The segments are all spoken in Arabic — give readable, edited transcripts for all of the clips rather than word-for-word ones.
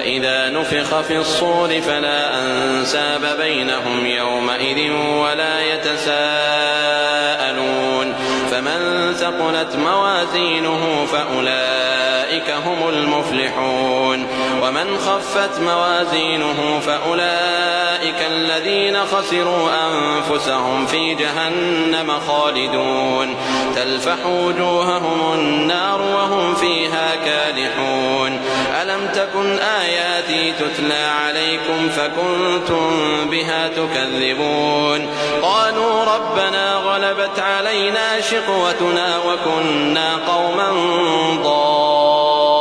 فإذا نفخ في الصور فلا أنساب بينهم يومئذ ولا يتساءلون فمن ثقلت موازينه فأولئك هم المفلحون ومن خفت موازينه فأولئك الذين خسروا أنفسهم في جهنم خالدون تلفح وجوههم النار وهم فيها كالحون ألم تكن آياتي تتلى عليكم فكنتم بها تكذبون قالوا ربنا غلبت علينا شقوتنا وكنا قوما ضالين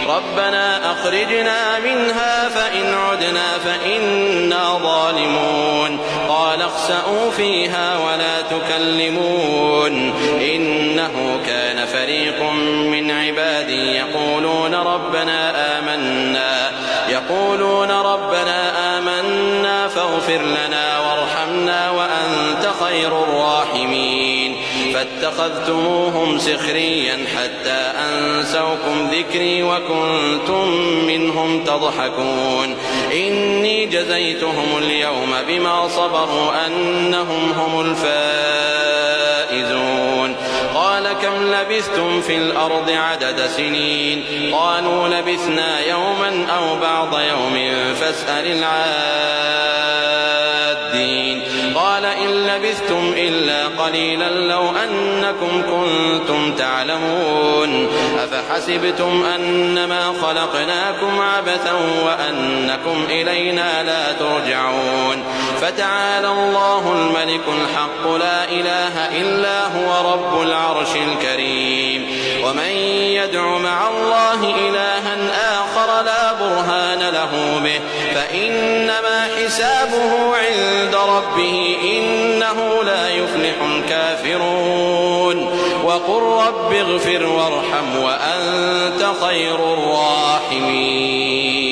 ربنا أخرجنا منها فإن عدنا فإنا ظالمون قال اخسئوا فيها ولا تكلمون إنه كان فريق من عبادي يقولون ربنا آمنا فاغفر لنا وارحمنا وأنت خير الراحمين فاتخذتموهم سخريا حتى أنسوكم ذكري وكنتم منهم تضحكون إني جزيتهم اليوم بما صبروا أنهم هم الفائزون قال كم لبثتم في الأرض عدد سنين قالوا لبثنا يوما أو بعض يوم فاسأل العادين قال إن لبثتم إلا قليلا لو أنكم كنتم تعلمون أفحسبتم أنما خلقناكم عبثا وأنكم إلينا لا ترجعون فتعالى الله الملك الحق لا إله إلا هو رب العرش الكريم ومن يدع مع الله إلها آخر لا برهان له به فإنما حسابه عند ربه إنه لا يفلح الكافرون وقل رب اغفر وارحم وأنت خير الراحمين